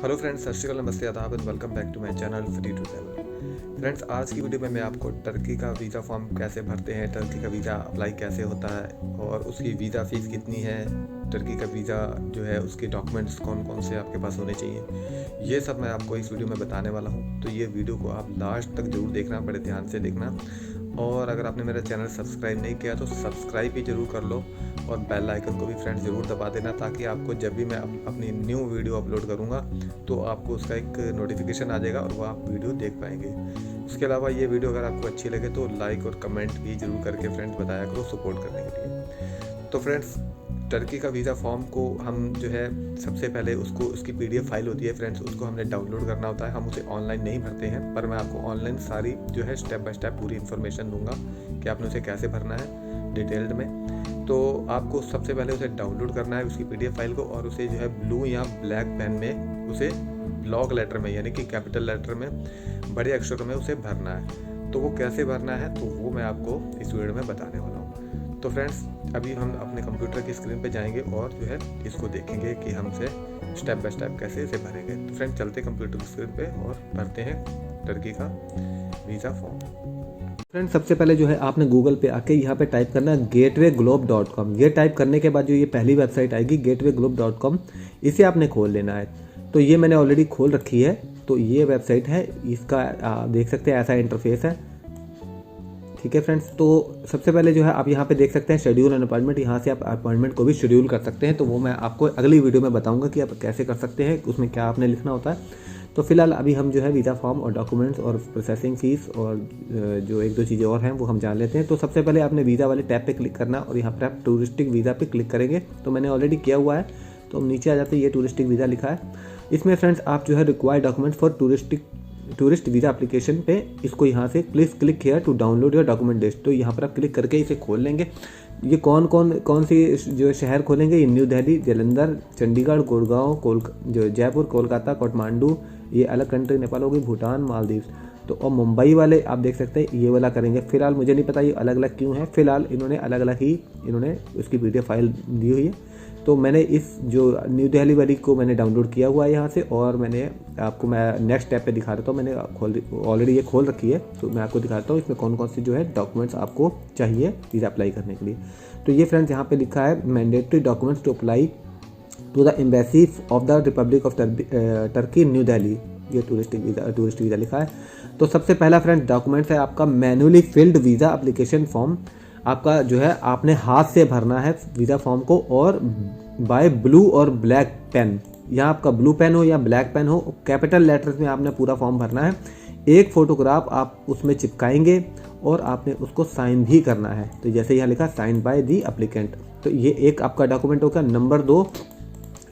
Hello friends, सत श्रीकाल, नमस्ते, आदाब and welcome back to my channel free to travel. Friends, आज की वीडियो में मैं आपको टर्की का वीज़ा फॉर्म कैसे भरते हैं, टर्की का वीज़ा अप्लाई कैसे होता है और उसकी वीज़ा फ़ीस कितनी है, टर्की का वीज़ा जो है उसके डॉक्यूमेंट्स कौन कौन से आपके पास होने चाहिए, ये सब मैं आपको इस वीडियो में बताने वाला हूँ। तो ये वीडियो को आप लास्ट तक जरूर देखना, बड़े ध्यान से देखना। और अगर आपने मेरा चैनल सब्सक्राइब नहीं किया तो सब्सक्राइब भी ज़रूर कर लो और बेल आइकन को भी फ्रेंड्स ज़रूर दबा देना, ताकि आपको जब भी मैं अपनी न्यू वीडियो अपलोड करूँगा तो आपको उसका एक नोटिफिकेशन आ जाएगा और वो आप वीडियो देख पाएंगे। उसके अलावा ये वीडियो अगर आपको अच्छी लगे तो लाइक और कमेंट भी ज़रूर करके फ्रेंड्स बताया करो सपोर्ट करने के लिए। तो फ्रेंड्स, टर्की का वीज़ा फॉर्म को हम जो है सबसे पहले उसकी PDF फाइल होती है फ्रेंड्स, उसको हमने डाउनलोड करना होता है। हम उसे ऑनलाइन नहीं भरते हैं, पर मैं आपको ऑनलाइन सारी जो है स्टेप बाय स्टेप पूरी इन्फॉर्मेशन दूंगा कि आपने उसे कैसे भरना है डिटेल्ड में। तो आपको सबसे पहले उसे डाउनलोड करना है उसकी PDF फाइल को, और उसे जो है ब्लू या ब्लैक पेन में उसे ब्लॉक लेटर में यानी कि कैपिटल लेटर में बड़े अक्षरों में उसे भरना है। तो वो कैसे भरना है तो वो मैं आपको इस वीडियो में बताने वाला हूँ। तो फ्रेंड्स, अभी हम अपने कंप्यूटर की स्क्रीन पे जाएंगे और जो है इसको देखेंगे कि हमसे स्टेप बाय स्टेप कैसे इसे भरेंगे। तो फ्रेंड्स, चलते कंप्यूटर की स्क्रीन पे और भरते हैं टर्की का वीज़ा फॉर्म। फ्रेंड, सबसे पहले जो है आपने गूगल पे आके यहाँ पे टाइप करना है gateway-globe.com। ये टाइप करने के बाद जो ये पहली वेबसाइट आएगी gateway-globe.com, इसे आपने खोल लेना है। तो ये मैंने ऑलरेडी खोल रखी है। तो ये वेबसाइट है, इसका आप देख सकते हैं ऐसा इंटरफेस है। ठीक है फ्रेंड्स, तो सबसे पहले जो है आप यहाँ पे देख सकते हैं शेड्यूल एंड अपॉइंटमेंट। यहाँ से आप अपॉइंटमेंट को भी शेड्यूल कर सकते हैं। तो वो मैं आपको अगली वीडियो में बताऊँगा कि आप कैसे कर सकते हैं, उसमें क्या आपने लिखना होता है। तो फिलहाल अभी हम जो है वीज़ा फॉर्म और डॉक्यूमेंट्स और प्रोसेसिंग फ़ीस और जो एक दो चीज़ें और हैं वो हम जान लेते हैं। तो सबसे पहले आपने वीज़ा वाले टैब पे क्लिक करना और यहाँ पर आप टूरिस्टिक वीज़ा पे क्लिक करेंगे। तो मैंने ऑलरेडी किया हुआ है। तो हम नीचे आ जाते हैं, ये टूरिस्टिक वीज़ा लिखा है। इसमें फ्रेंड्स आप जो है required documents for tourist visa application पे इसको यहाँ से please click here to download your document list. तो यहाँ पर आप क्लिक करके इसे खोल लेंगे। ये कौन सी जो शहर खोलेंगे, ये न्यू दिल्ली, जालंधर, चंडीगढ़, गुड़गांव, जो जयपुर, कोलकाता, काठमांडू, ये अलग कंट्री नेपाल होगी, भूटान, मालदीव। तो और मुंबई वाले आप देख सकते हैं ये वाला करेंगे। फिलहाल मुझे नहीं पता ये अलग अलग क्यों है, फिलहाल इन्होंने अलग अलग ही उसकी PDF फाइल दी हुई है। तो मैंने इस जो न्यू दिल्ली वाली को मैंने डाउनलोड किया हुआ है यहाँ से, और मैंने आपको मैं नेक्स्ट स्टेप पे दिखा देता हूँ। मैंने ऑलरेडी ये खोल रखी है। तो मैं आपको दिखाता हूँ इसमें कौन कौन सी जो है डॉक्यूमेंट्स आपको चाहिए वीज़ा अप्लाई करने के लिए। तो ये फ्रेंड्स यहाँ पे लिखा है mandatory documents to apply to the embassy of the republic of Turkey new Delhi. ये टूरिस्ट वीज़ा लिखा है। तो सबसे पहला फ्रेंड्स डॉक्यूमेंट्स है आपका manually field visa application form. आपका जो है आपने हाथ से भरना है वीज़ा फॉर्म को, और बाय ब्लू और ब्लैक पेन। यहाँ आपका ब्लू पेन हो या ब्लैक पेन हो, कैपिटल लेटर्स में आपने पूरा फॉर्म भरना है। एक फ़ोटोग्राफ आप उसमें चिपकाएंगे और आपने उसको साइन भी करना है। तो जैसे यहाँ लिखा साइन बाय दी एप्लीकेंट। तो ये एक आपका डॉक्यूमेंट होगा। नंबर 2,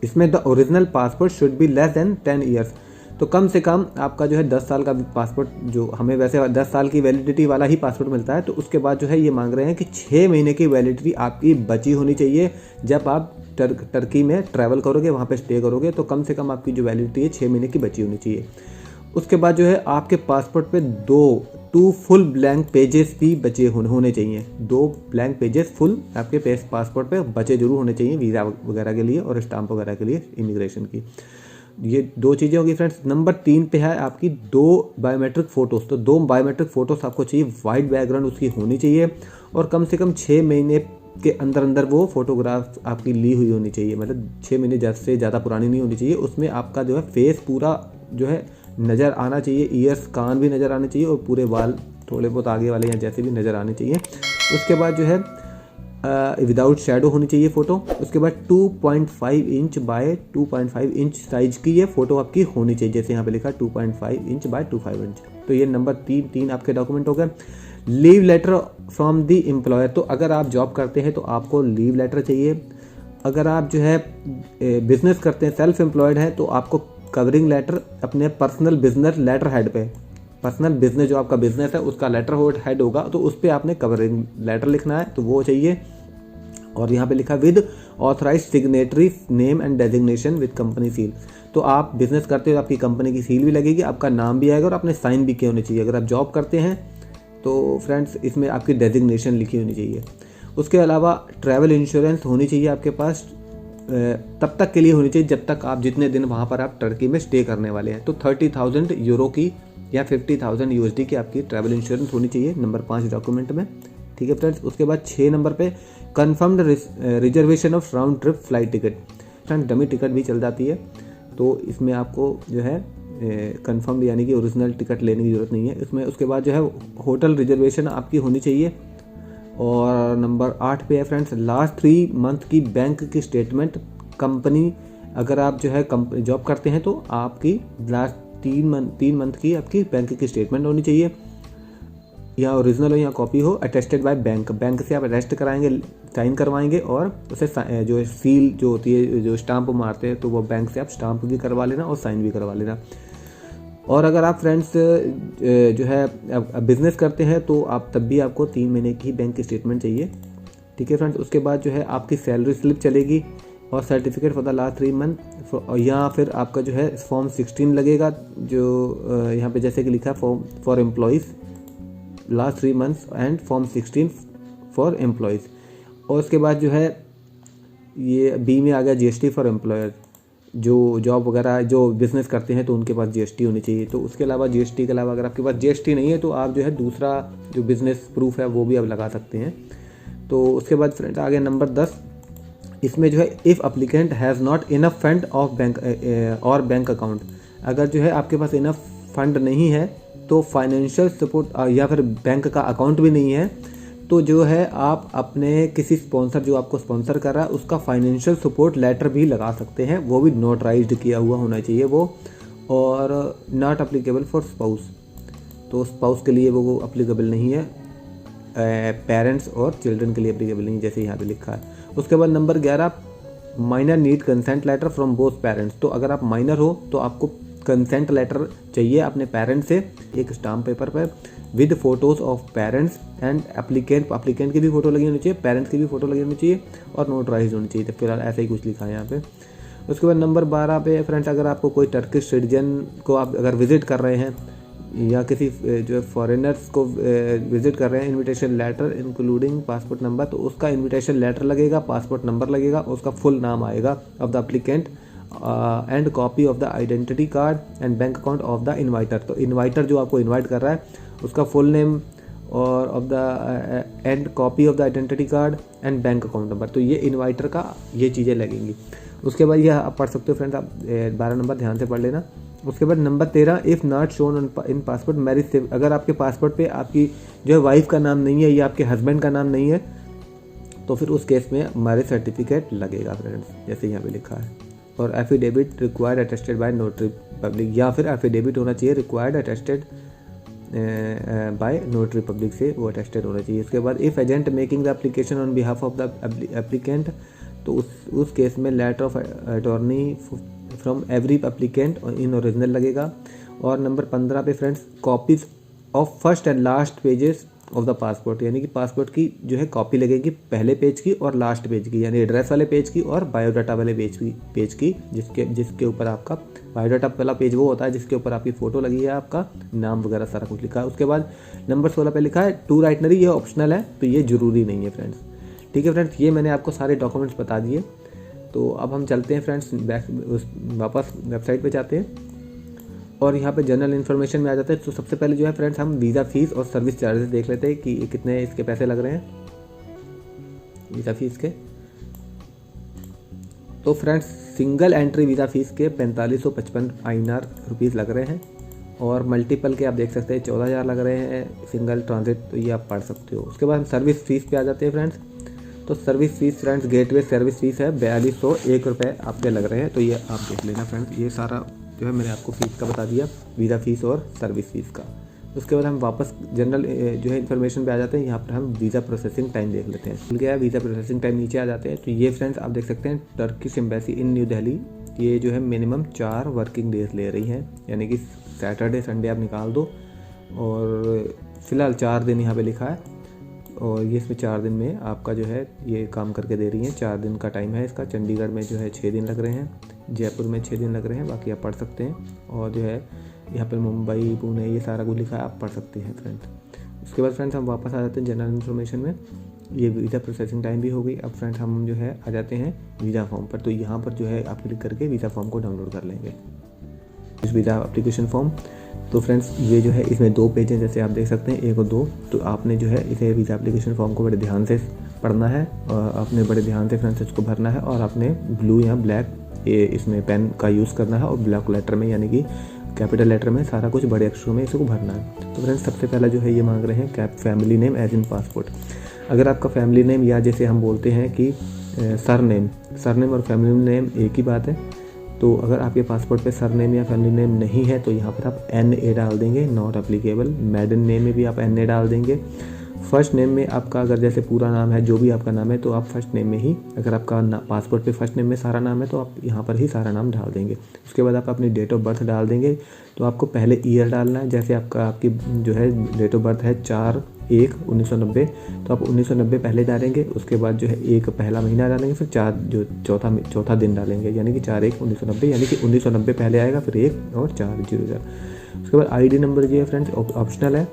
इसमें the original passport should be less than 10 years. तो कम से कम आपका जो है 10 साल का पासपोर्ट, जो हमें वैसे 10 साल की वैलिडिटी वाला ही पासपोर्ट मिलता है। तो उसके बाद जो है ये मांग रहे हैं कि 6 महीने की वैलिडिटी आपकी बची होनी चाहिए। जब आप टर्की में ट्रैवल करोगे, वहाँ पे स्टे करोगे, तो कम से कम आपकी जो वैलिडिटी है 6 महीने की बची होनी चाहिए। उसके बाद जो है आपके पासपोर्ट पे 2 फुल ब्लैंक पेजेस भी बचे होने चाहिए। 2 ब्लैंक पेजेस फुल आपके पासपोर्ट पे बचे जरूर होने चाहिए, वीज़ा वगैरह के लिए और स्टाम्प वगैरह के लिए, इमिग्रेशन की। ये 2 चीज़ें होगी फ्रेंड्स। नंबर 3 पे है आपकी 2 बायोमेट्रिक फ़ोटोज़। तो 2 बायोमेट्रिक फ़ोटोज़ आपको चाहिए, वाइट बैकग्राउंड उसकी होनी चाहिए, और कम से कम 6 महीने के अंदर वो फोटोग्राफ आपकी ली हुई होनी चाहिए। मतलब 6 महीने से ज़्यादा पुरानी नहीं होनी चाहिए। उसमें आपका जो है फेस पूरा जो है नज़र आना चाहिए, ईयर्स, कान भी नज़र आने चाहिए, और पूरे बाल थोड़े बहुत आगे वाले या जैसे भी नज़र आने चाहिए। उसके बाद जो है विदाउट शेडो होनी चाहिए फ़ोटो। उसके बाद 2.5 इंच बाय 2.5 इंच साइज की ये फ़ोटो आपकी होनी चाहिए, जैसे यहाँ पे लिखा 2.5 इंच बाय 2.5 इंच। तो ये नंबर 3 आपके डॉक्यूमेंट हो गए। Leave letter from the employer. तो अगर आप जॉब करते हैं तो आपको लीव लेटर चाहिए। अगर आप जो है बिजनेस करते हैं, सेल्फ एम्प्लॉयड हैं, तो आपको कवरिंग लेटर अपने पर्सनल बिजनेस लेटर हेड पे, पर्सनल बिजनेस जो आपका बिजनेस है उसका लेटर हेड होगा, तो उस पर आपने कवरिंग लेटर लिखना है, तो वो चाहिए। और यहाँ पे लिखा with authorise signatory name and designation with company seal. तो आप बिजनेस करते हो, आपकी कंपनी की सील भी लगेगी, आपका नाम भी आएगा, और आपने साइन भी किए होने चाहिए। अगर आप जॉब करते हैं तो फ्रेंड्स इसमें आपकी डेजिग्नेशन लिखी होनी चाहिए। उसके अलावा ट्रैवल इंश्योरेंस होनी चाहिए आपके पास, तब तक के लिए होनी चाहिए जब तक आप जितने दिन वहाँ पर आप टर्की में स्टे करने वाले हैं। तो 30,000 यूरो की या 50,000 यूएसडी की आपकी ट्रैवल इंश्योरेंस होनी चाहिए नंबर 5 डॉक्यूमेंट में। ठीक है फ्रेंड्स, उसके बाद 6 नंबर पे confirmed reservation of round trip flight ticket. Friend dummy ticket भी चल जाती है, तो इसमें आपको जो है कन्फर्म यानी कि ओरिजिनल टिकट लेने की ज़रूरत नहीं है इसमें। उसके बाद जो है होटल रिजर्वेशन आपकी होनी चाहिए। और नंबर 8 पे है फ्रेंड्स लास्ट 3 मंथ की बैंक की स्टेटमेंट। कंपनी अगर आप जो है जॉब करते हैं तो आपकी लास्ट 3 मंथ की आपकी बैंक की स्टेटमेंट होनी चाहिए, या ओरिजिनल हो या कॉपी हो, अटेस्टेड बाय बैंक से आप अटेस्ट कराएंगे, साइन करवाएंगे, और उसे जो सील जो होती है जो स्टाम्प मारते हैं तो वो बैंक से आप स्टाम्प भी करवा लेना और साइन भी करवा लेना। और अगर आप फ्रेंड्स जो है बिजनेस करते हैं तो आप तब भी आपको 3 महीने की बैंक की स्टेटमेंट चाहिए। ठीक है फ्रेंड्स, उसके बाद जो है आपकी सैलरी स्लिप चलेगी और certificate for the last 3 month, या फिर आपका जो है फॉर्म 16 लगेगा जो यहाँ पे जैसे कि लिखा है for employees last 3 months and form 16 for employees. और उसके बाद जो है ये बी में आ गया जीएसटी फॉर एम्प्लॉयर, जो जॉब वगैरह जो बिज़नेस करते हैं तो उनके पास जीएसटी होनी चाहिए। तो उसके अलावा जीएसटी के अलावा अगर आपके पास जीएसटी नहीं है तो आप जो है दूसरा जो बिज़नेस प्रूफ है वो भी आप लगा सकते हैं। तो उसके बाद फ्रेंड्स आ गया नंबर 10, इसमें जो है if applicant has not enough fund of bank और बैंक अकाउंट। अगर जो है आपके पास इनफ फंड नहीं है तो फाइनेंशियल सपोर्ट या फिर बैंक का अकाउंट भी नहीं है तो जो है आप अपने किसी स्पॉन्सर जो आपको स्पॉन्सर कर रहा है उसका फाइनेंशियल सपोर्ट लेटर भी लगा सकते हैं, वो भी नोटराइज्ड किया हुआ होना चाहिए वो। और नॉट अप्लीकेबल फॉर स्पाउस, तो स्पाउस के लिए वो अप्लीकेबल नहीं है, पेरेंट्स और चिल्ड्रन के लिए अप्लीकेबल नहीं जैसे यहाँ पे लिखा है। उसके बाद number 11 minor need consent letter from both parents. तो अगर आप माइनर हो तो आपको कंसेंट लेटर चाहिए अपने पेरेंट्स से एक स्टाम्प पेपर पर with photos of parents and applicant की भी फोटो लगी होनी चाहिए, पेरेंट्स की भी फोटो लगी होनी चाहिए और नोटराइज होनी चाहिए। तो फिलहाल ऐसा ही कुछ लिखा है यहाँ पे। उसके बाद नंबर 12 पे फ्रेंड्स अगर आपको कोई टर्किश सिटीजन को आप अगर विजिट कर रहे हैं या किसी जो फॉरेनर्स को विजिट कर रहे हैं, invitation letter including passport number, तो उसका इनविटेशन लेटर लगेगा, पासपोर्ट नंबर लगेगा, उसका फुल नाम आएगा of the applicant and copy of the identity card and bank account of the inviter. तो इन्वाइटर जो आपको इन्वाइट कर रहा है उसका फुल नेम और of the and copy of the identity card and bank account number. तो ये इन्वाइटर का ये चीज़ें लगेंगी। उसके बाद यह आप पढ़ सकते हो फ्रेंड्स, आप 12 नंबर ध्यान से पढ़ लेना। उसके बाद number 13 if not shown in passport marriage से, अगर आपके पासपोर्ट पे आपकी जो है वाइफ का नाम नहीं है या आपके हस्बैंड का नाम नहीं है तो फिर उस केस में मैरिज सर्टिफिकेट लगेगा फ्रेंड्स, जैसे यहाँ पे लिखा है। और affidavit required attested by notary public, या फिर एफिडेविट होना चाहिए required attested by notary public से वो अटेस्टेड होना चाहिए। उसके बाद if agent making the application on behalf of the applicant, तो उस केस में letter of attorney from every applicant in original लगेगा। और नंबर 15 पे friends copies of first and last pages of the passport, यानी कि पासपोर्ट की जो है कॉपी लगेगी पहले पेज की और लास्ट पेज की, यानी एड्रेस वाले पेज की और बायोडाटा वाले पेज की जिसके ऊपर आपका बायोडाटा वाला पेज वो होता है जिसके ऊपर आपकी फ़ोटो लगी है, आपका नाम वगैरह सारा कुछ लिखा है। उसके बाद नंबर 16 पे लिखा है टू राइटनरी, ये ऑप्शनल है तो ये ज़रूरी नहीं है फ्रेंड्स। ठीक है फ्रेंड्स, ये मैंने आपको सारे डॉक्यूमेंट्स बता दिए। तो अब हम चलते हैं फ्रेंड्स वापस वेबसाइट पे जाते हैं और यहाँ पे जनरल इन्फॉर्मेशन में आ जाते हैं। तो सबसे पहले जो है फ्रेंड्स हम वीज़ा फीस और सर्विस चार्जेस देख लेते हैं कि कितने इसके पैसे लग रहे हैं वीज़ा फीस के। तो friends single entry visa fees के 4555 INR रुपीज़ लग रहे हैं और मल्टीपल के आप देख सकते हैं 14,000 लग रहे हैं सिंगल ट्रांजिट, तो ये आप पढ़ सकते हो। उसके बाद हम सर्विस फीस पे आ जाते हैं फ्रेंड्स। तो service fees friends gateway service fees है 4201 रुपये आपके लग रहे हैं, तो ये आप देख लेना फ्रेंड्स। ये सारा जो है मैंने आपको फीस का बता दिया, वीज़ा फीस और सर्विस फीस का। उसके बाद हम वापस जनरल जो है इन्फॉर्मेशन पे आ जाते हैं। यहाँ पर हम वीज़ा प्रोसेसिंग टाइम देख लेते हैं। मिल गया वीज़ा प्रोसेसिंग टाइम, नीचे आ जाते हैं। तो ये फ्रेंड्स आप देख सकते हैं Turkish embassy in new Delhi, ये जो है मिनिमम 4 वर्किंग डेज ले रही है, यानी कि सैटरडे संडे आप निकाल दो और फिलहाल 4 दिन यहाँ पे लिखा है और ये इसमें 4 दिन में आपका जो है ये काम करके दे रही हैं। 4 दिन का टाइम है इसका। चंडीगढ़ में जो है 6 दिन लग रहे हैं, जयपुर में 6 दिन लग रहे हैं, बाकी आप पढ़ सकते हैं। और जो है यहाँ पर मुंबई पुणे ये सारा कुछ लिखा है, आप पढ़ सकते हैं फ्रेंड्स। उसके बाद फ्रेंड्स हम वापस आ जाते हैं जनरल इन्फॉर्मेशन में। ये वीज़ा प्रोसेसिंग टाइम भी हो गई। अब फ्रेंड्स हम जो है आ जाते हैं वीज़ा फॉर्म पर। तो यहाँ पर जो है आप क्लिक करके वीज़ा फॉर्म को डाउनलोड कर लेंगे, इस वीज़ा एप्लीकेशन फॉर्म। तो फ्रेंड्स ये जो है इसमें 2 पेज हैं, जैसे आप देख सकते हैं 1 और 2। तो आपने जो है इसे वीज़ा एप्लीकेशन फॉर्म को बड़े ध्यान से पढ़ना है और आपने बड़े ध्यान से फ्रेंड्स इसको भरना है और आपने ब्लू या ब्लैक ये इसमें पेन का यूज़ करना है और ब्लैक लेटर में यानी कि कैपिटल लेटर में सारा कुछ बड़े अक्षरों में इसको भरना है। तो फ्रेंड्स सबसे पहला जो है ये मांग रहे हैं cap family name as in passport. अगर आपका फैमिली नेम या जैसे हम बोलते हैं कि सरनेम और फैमिली नेम एक ही बात है, तो अगर आपके पासपोर्ट पे सरनेम या फैमिली नेम नहीं है तो यहाँ पर आप NA डाल देंगे, नॉट एप्लीकेबल। मैडन नेम में भी आप NA डाल देंगे। फर्स्ट नेम में आपका अगर जैसे पूरा नाम है, जो भी आपका नाम है, तो आप फर्स्ट नेम में ही, अगर आपका पासपोर्ट पे फर्स्ट नेम में सारा नाम है तो आप यहाँ पर ही सारा नाम डाल देंगे। उसके बाद आप अपनी डेट ऑफ बर्थ डाल देंगे। तो आपको पहले ईयर डालना है, जैसे आपकी जो है डेट ऑफ बर्थ है 4/1/1990, तो आप 1990 पहले डालेंगे। उसके बाद जो है 1 पहला महीना डालेंगे, फिर 4 जो चौथा दिन डालेंगे, यानी कि 4/1/1990, यानी कि 1990 पहले आएगा, फिर 1 और 4/00। उसके बाद ID नंबर जो है फ्रेंड्स ऑप्शनल है,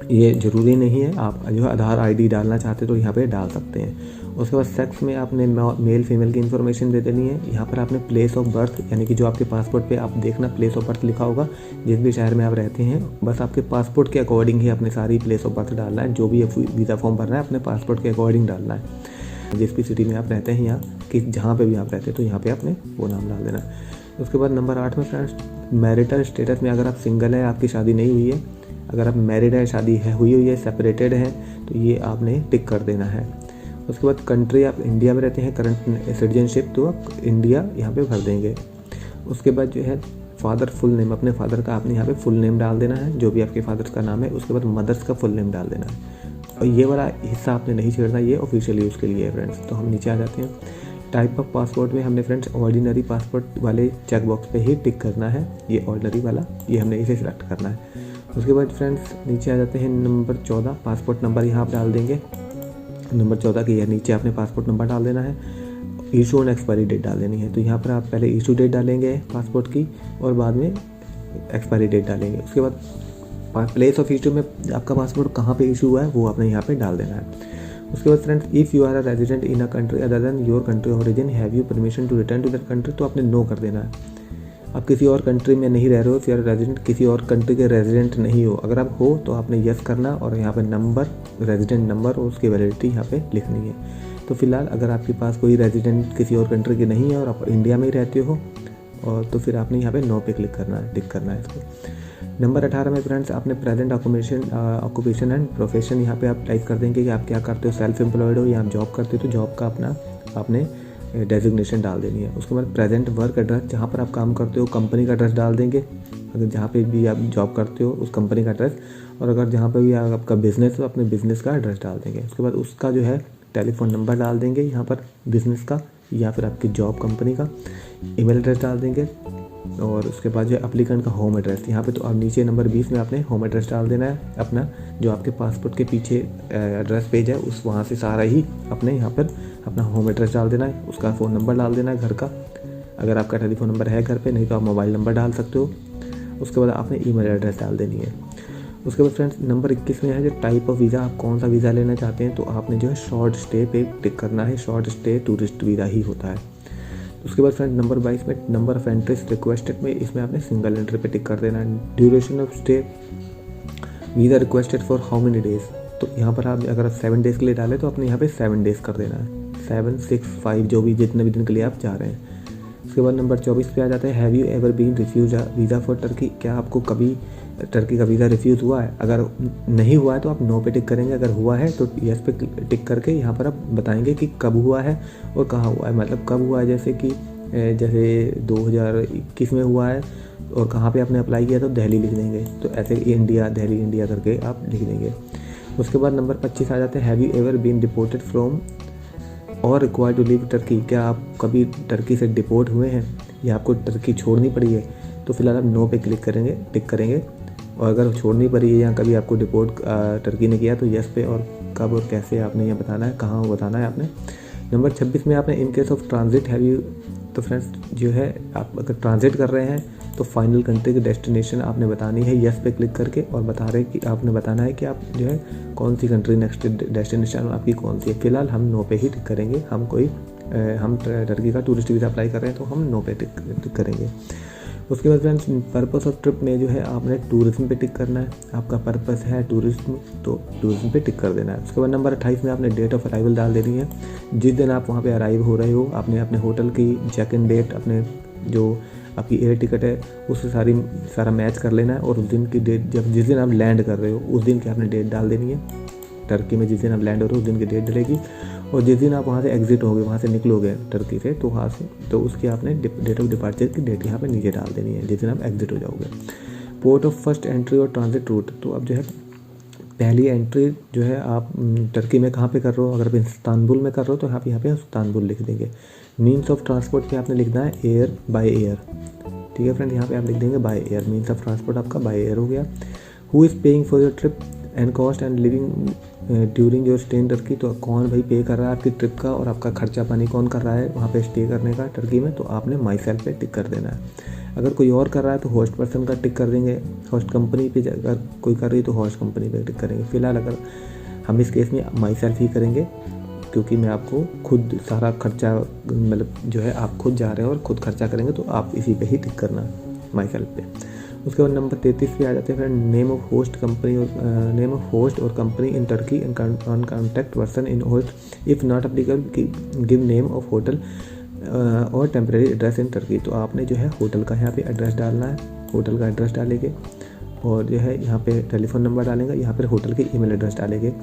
ये ज़रूरी नहीं है। आप जो है आधार ID डालना चाहते तो यहाँ पे डाल सकते हैं। उसके बाद सेक्स में आपने मेल फीमेल की इन्फॉर्मेशन दे देनी है। यहाँ पर आपने प्लेस ऑफ बर्थ, यानी कि जो आपके पासपोर्ट पे आप देखना प्लेस ऑफ बर्थ लिखा होगा, जिस भी शहर में आप रहते हैं, बस आपके पासपोर्ट के अकॉर्डिंग ही अपने सारी प्लेस ऑफ बर्थ डालना है। जो भी वीज़ा फॉर्म भरना है अपने पासपोर्ट के अकॉर्डिंग डालना है। जिस भी सिटी में आप रहते हैं या कि जहाँ पर भी आप रहते हैं, तो यहाँ पर आपने वो नाम डाल देना है। उसके बाद नंबर 8 में फ्रेंड्स मैरिटल स्टेटस में अगर आप सिंगल है, आपकी शादी नहीं हुई है, अगर आप मैरिड है, शादी है हुई है, सेपरेटेड है, तो ये आपने टिक कर देना है। उसके बाद कंट्री आप इंडिया में रहते हैं, करंट सिटीजनशिप, तो आप इंडिया यहाँ पे भर देंगे। उसके बाद जो है फादर फुल नेम, अपने फादर का आपने यहाँ पे फुल नेम डाल देना है, जो भी आपके फादर का नाम है। उसके बाद मदर्स का फुल नेम डाल देना है। और ये वाला हिस्सा आपने नहीं छेड़ना, ये ऑफिशियल यूज़ के लिए है फ्रेंड्स। तो हम नीचे आ जाते हैं। टाइप ऑफ पासपोर्ट में हमने फ्रेंड्स ऑर्डिनरी पासपोर्ट वाले चेक बॉक्स पे ही टिक करना है, ये ऑर्डिनरी वाला, ये हमने इसे सिलेक्ट करना है। उसके बाद फ्रेंड्स नीचे आ जाते हैं नंबर 14, पासपोर्ट नंबर यहाँ आप डाल देंगे। नंबर 14 के ये नीचे आपने पासपोर्ट नंबर डाल देना है। इशू और एक्सपायरी डेट डाल देनी है। तो यहाँ पर आप पहले इशू डेट डालेंगे पासपोर्ट की और बाद में एक्सपायरी डेट डालेंगे। उसके बाद प्लेस ऑफ इशू में आपका पासपोर्ट कहाँ पे इशू हुआ है वो आपने यहाँ पे डाल देना है। उसके बाद friends if you are a resident in a country other than your country origin have you permission to return to that country, तो आपने नो कर देना है। आप किसी और कंट्री में नहीं रह रहे हो, फिर रेजिडेंट किसी और कंट्री के रेजिडेंट नहीं हो, अगर आप हो तो आपने यस करना और यहाँ पे नंबर, रेजिडेंट नंबर और उसकी वैलिडिटी यहाँ पे लिखनी है। तो फिलहाल अगर आपके पास कोई रेजिडेंट किसी और कंट्री की नहीं है और आप इंडिया में ही रहते हो, और तो फिर आपने यहाँ पे नो पे क्लिक करना है, टिक करना है इसको। नंबर 18 में फ्रेंड्स आपने प्रेजेंट ऑक्यूपेशन एंड प्रोफेशन यहाँ पे आप टाइप कर देंगे कि आप क्या करते हो, सेल्फ एम्प्लॉयड हो या आप जॉब करते हो, तो जॉब का अपना आपने डेजिग्नेशन डाल देनी है। उसके बाद प्रेजेंट वर्क एड्रेस, जहाँ पर आप काम करते हो कंपनी का एड्रेस डाल देंगे, अगर जहाँ पे भी आप जॉब करते हो उस कंपनी का एड्रेस, और अगर जहाँ पे भी आपका बिज़नेस हो अपने बिज़नेस का एड्रेस डाल देंगे। उसके बाद उसका जो है टेलीफोन नंबर डाल देंगे यहाँ पर बिज़नेस का, या फिर आपकी जॉब कंपनी का ईमेल एड्रेस डाल देंगे। और उसके बाद जो एप्लीकेंट का होम एड्रेस यहाँ पे, तो आप नीचे नंबर 20 में आपने होम एड्रेस डाल देना है अपना, जो आपके पासपोर्ट के पीछे एड्रेस पेज है उस वहाँ से सारा ही अपने यहाँ पर अपना होम एड्रेस डाल देना है। उसका फ़ोन नंबर डाल देना है घर का, अगर आपका टेलीफोन नंबर है घर पे, नहीं तो आप मोबाइल नंबर डाल सकते हो। उसके बाद आपने ईमेल एड्रेस डाल देनी है। उसके बाद फ्रेंड्स नंबर 21 में है जो टाइप ऑफ वीज़ा, आप कौन सा वीज़ा लेना चाहते हैं, तो आपने जो है शॉर्ट स्टे पे टिक करना है, शॉर्ट स्टे टूरिस्ट वीज़ा ही होता है। उसके बाद फ्रेंड नंबर 22 में नंबर ऑफ एंट्रीज रिक्वेस्टेड में, इसमें आपने सिंगल एंट्री पे टिक कर देना है। Duration of stay visa requested for how many days, तो यहाँ पर आप अगर 7 डेज़ के लिए डालें तो आपने यहाँ पे 7 डेज़ कर देना है, 7, 6, 5 जो भी जितने भी दिन के लिए आप जा रहे हैं। उसके बाद नंबर 24 पे आ जाता है have you ever been refused visa for Turkey, क्या आपको कभी टर्की का वीज़ा रिफ्यूज़ हुआ है। अगर नहीं हुआ है तो आप नो पे टिक करेंगे, अगर हुआ है तो यस पे टिक करके यहाँ पर आप बताएंगे कि कब हुआ है और कहाँ हुआ है, मतलब कब हुआ है, जैसे 2021 में हुआ है और कहाँ पे आपने अप्लाई किया तो दिल्ली लिख देंगे, तो ऐसे इंडिया, दिल्ली इंडिया करके आप लिख देंगे। उसके बाद नंबर 25 आ जाते हैं have you ever been deported from or required to leave Turkey, क्या आप कभी टर्की से डिपोर्ट हुए हैं या आपको टर्की छोड़नी पड़ी है, तो फिलहाल आप नो पे क्लिक करेंगे, टिक करेंगे। और अगर छोड़नी पड़ी है या कभी आपको डिपोर्ट टर्की ने किया तो यस पे, और कब और कैसे आपने ये बताना है, कहाँ बताना है आपने। नंबर 26 में आपने in case of transit have you, तो फ्रेंड्स जो है आप अगर ट्रांजिट कर रहे हैं तो फाइनल कंट्री की डेस्टिनेशन आपने बतानी है यस पे क्लिक करके, और बता रहे कि आपने बताना है कि आप जो है कौन सी कंट्री नेक्स्ट डेस्टिनेशन आपकी कौन सी है। फिलहाल हम नो पे ही टिक करेंगे, हम टर्की का टूरिस्ट वीज़ा अप्लाई कर रहे हैं तो हम नो पे टिक करेंगे। उसके बाद फ्रेंड्स पर्पस ऑफ ट्रिप में जो है आपने टूरिज्म पे टिक करना है, आपका पर्पस है टूरिज्म तो टूरिज्म पे टिक कर देना है। उसके बाद नंबर 28 में आपने डेट ऑफ अराइवल डाल देनी है, जिस दिन आप वहाँ पे अराइव हो रहे हो आपने अपने होटल की चेक इन डेट, अपने जो आपकी एयर टिकट है उससे सारा मैच कर लेना है, और उस दिन की डेट जिस दिन आप लैंड कर रहे हो उस दिन की आपने डेट डाल देनी है। टर्की में जिस दिन आप लैंड हो रहे हो उस दिन की डेट डलेगी, और जिस दिन आप वहाँ से एग्जिट होगे, वहाँ से निकलोगे टर्की से, तो वहाँ से तो उसकी आपने डेट ऑफ डिपार्चर की डेट यहाँ पे नीचे डाल देनी है जिस दिन आप एग्जिट हो जाओगे। पोर्ट ऑफ फर्स्ट एंट्री और ट्रांजिट रूट, तो अब जो है पहली एंट्री जो है आप टर्की में कहाँ पे कर रहे हो, अगर आप इस्तांबुल में कर रहे हो तो यहाँ पे इस्तांबुल लिख देंगे। मीन्स ऑफ ट्रांसपोर्ट पे आपने लिखना है एयर बाय एयर, ठीक है फ्रेंड, यहाँ पे आप लिख देंगे by air, means of transport आपका बाय एयर हो गया। Who is paying for your trip and cost and living during your stay in Turkey, तो कौन भाई पे कर रहा है आपकी ट्रिप का और आपका खर्चा पानी कौन कर रहा है वहाँ पे स्टे करने का टर्की में, तो आपने माई सेल्फ पे टिक कर देना है। अगर कोई और कर रहा है तो होस्ट पर्सन का टिक कर देंगे, होस्ट कंपनी पे अगर कोई कर रही है तो होस्ट कंपनी पे टिक करेंगे। फिलहाल अगर हम इस केस में माई सेल्फ ही करेंगे, क्योंकि मैं आपको खुद सारा खर्चा मतलब जो है आप खुद जा रहे हैं और खुद खर्चा करेंगे, तो आप इसी पे ही टिक करना माई सेल्फ पे। उसके बाद नंबर 33 पे आ जाते हैं friend name of host company और नेम ऑफ होस्ट और company in Turkey and on contact person in host if not applicable give name of hotel और टेम्परेरी एड्रेस इन टर्की, तो आपने जो है होटल का यहाँ पे एड्रेस डालना है, होटल का एड्रेस डालेंगे, और जो है यहाँ पे टेलीफोन नंबर डालेंगे, यहाँ पर होटल के ईमेल एड्रेस डालेंगे,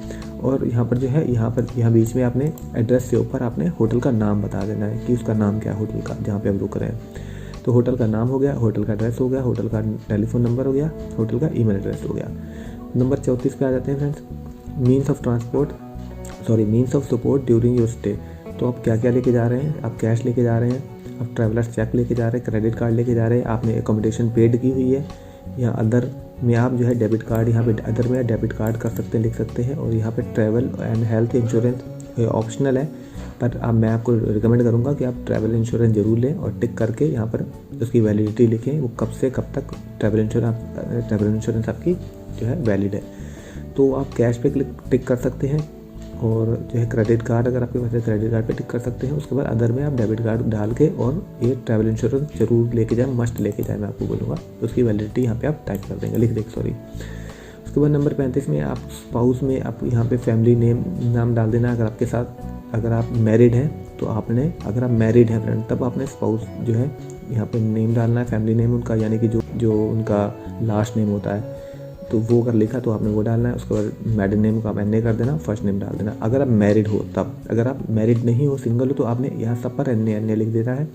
और यहाँ पर जो है यहाँ बीच में आपने एड्रेस से ऊपर आपने होटल का नाम बता देना है कि उसका नाम क्या है होटल का जहाँ पे आप रुक रहे हैं। तो होटल का नाम हो गया, होटल का एड्रेस हो गया, होटल का टेलीफोन नंबर हो गया, होटल का ईमेल एड्रेस हो गया। नंबर 34 पे आ जाते हैं friends means of support during your stay, तो आप क्या क्या लेके जा रहे हैं, आप कैश लेके जा रहे हैं, आप ट्रैवलर्स चेक लेके जा रहे हैं, क्रेडिट कार्ड लेके जा रहे हैं, आपने एकोमोडेशन पेड की हुई है, या अदर में आप जो है डेबिट कार्ड यहाँ पे अदर में डेबिट कार्ड कर सकते हैं, लिख सकते हैं, और यहाँ पे travel and health insurance optional है, पर अब मैं आपको रिकमेंड करूँगा कि आप ट्रैवल इंश्योरेंस ज़रूर लें और टिक करके यहाँ पर उसकी वैलिडिटी लिखें, वो कब से कब तक ट्रैवल इंश्योरेंस आपकी जो है वैलिड है। तो आप कैश पे टिक कर सकते हैं, और जो है क्रेडिट कार्ड अगर आपके पास है क्रेडिट कार्ड पे टिक कर सकते हैं। उसके बाद अदर में आप डेबिट कार्ड डाल के और ये ट्रैवल इंश्योरेंस जरूर लेके जाए, मस्ट लेके जाए, मैं आपको बोलूँगा। उसकी वैलिडिटी यहाँ पे आप टाइप कर देंगे, लिख देंगे सॉरी। उसके बाद नंबर 35 में आप स्पाउस में आप यहाँ पे फैमिली नाम डाल देना। अगर आप मैरिड हैं तो आपने, अगर आप मैरिड हैं फ्रेंड, तब आपने स्पाउस जो है यहाँ पे नेम डालना है, फैमिली नेम उनका, यानी कि जो उनका लास्ट नेम होता है, तो वो अगर लिखा तो आपने वो डालना है। उसके बाद मैरिड नेम को आप एन कर देना, फर्स्ट नेम डाल देना अगर आप मैरिड हो तब। अगर आप मैरिड नहीं हो, सिंगल हो, तो आपने यहाँ सब पर एन लिख देना है,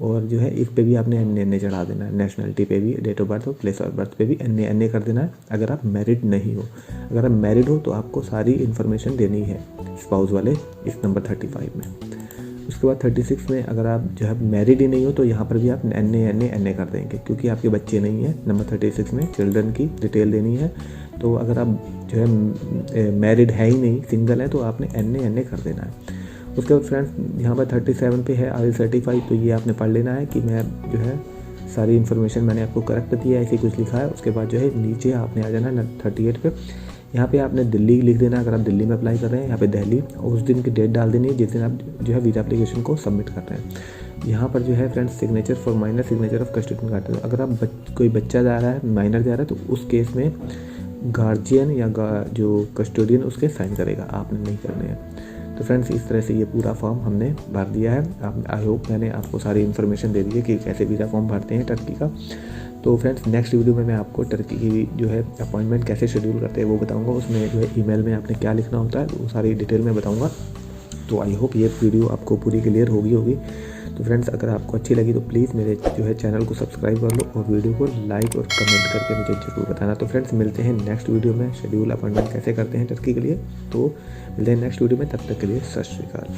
और जो है इस पे भी आपने एन चढ़ा देना है, नेशनलिटी पे भी, डेट ऑफ बर्थ और प्लेस ऑफ बर्थ पे भी एन कर देना है अगर आप मैरिड नहीं हो। अगर आप मैरिड हो तो आपको सारी इन्फॉर्मेशन देनी है स्पाउस वाले इस नंबर 35 में। उसके बाद 36 में अगर आप जो है मैरिड ही नहीं हो तो यहाँ पर भी आप एन कर देंगे, क्योंकि आपके बच्चे नहीं हैं। नंबर 36 में चिल्ड्रन की डिटेल देनी है, तो अगर आप जो है मैरिड है ही नहीं, सिंगल है, तो आपने एन कर देना है। उसके बाद फ्रेंड्स यहाँ पर 37 पे है IELTS सर्टिफाइड, तो ये आपने पढ़ लेना है कि मैं जो है सारी इन्फॉर्मेशन मैंने आपको करेक्ट दी है, ऐसे कुछ लिखा है। उसके बाद जो है नीचे आपने आ जाना 38 पे, यहाँ पे आपने दिल्ली लिख देना अगर आप दिल्ली में अप्लाई कर रहे हैं, यहाँ पे दिल्ली, और उस दिन की डेट डाल देनी है जिस दिन आप जो है वीज़ा एप्लीकेशन को सबमिट कर रहे हैं। यहाँ पर जो है friends signature for minor, signature of custodian guardian, अगर आप कोई बच्चा जा रहा है, माइनर जा रहा है, तो उस केस में गार्जियन या जो कस्टोडियन उसके साइन करेगा, आपने नहीं करने हैं। तो फ्रेंड्स इस तरह से ये पूरा फॉर्म हमने भर दिया है। आई होप मैंने आपको सारी इन्फॉर्मेशन दे दी है कि कैसे वीज़ा फॉर्म भरते हैं टर्की का। तो फ्रेंड्स नेक्स्ट वीडियो में मैं आपको टर्की की जो है अपॉइंटमेंट कैसे शेड्यूल करते हैं वो बताऊंगा। उसमें जो है ईमेल में आपने क्या लिखना होता है वो सारी डिटेल में बताऊंगा। तो आई होप ये वीडियो आपको पूरी क्लियर होगी। तो फ्रेंड्स अगर आपको अच्छी लगी तो प्लीज़ मेरे जो है चैनल को सब्सक्राइब कर लो और वीडियो को लाइक और कमेंट करके मुझे ज़रूर बताना। तो फ्रेंड्स मिलते हैं नेक्स्ट वीडियो में, शेड्यूल अपॉइंटमेंट कैसे करते हैं टर्की के लिए। तो मिलते हैं नेक्स्ट वीडियो में, तब तक के लिए सत श्री अकाल।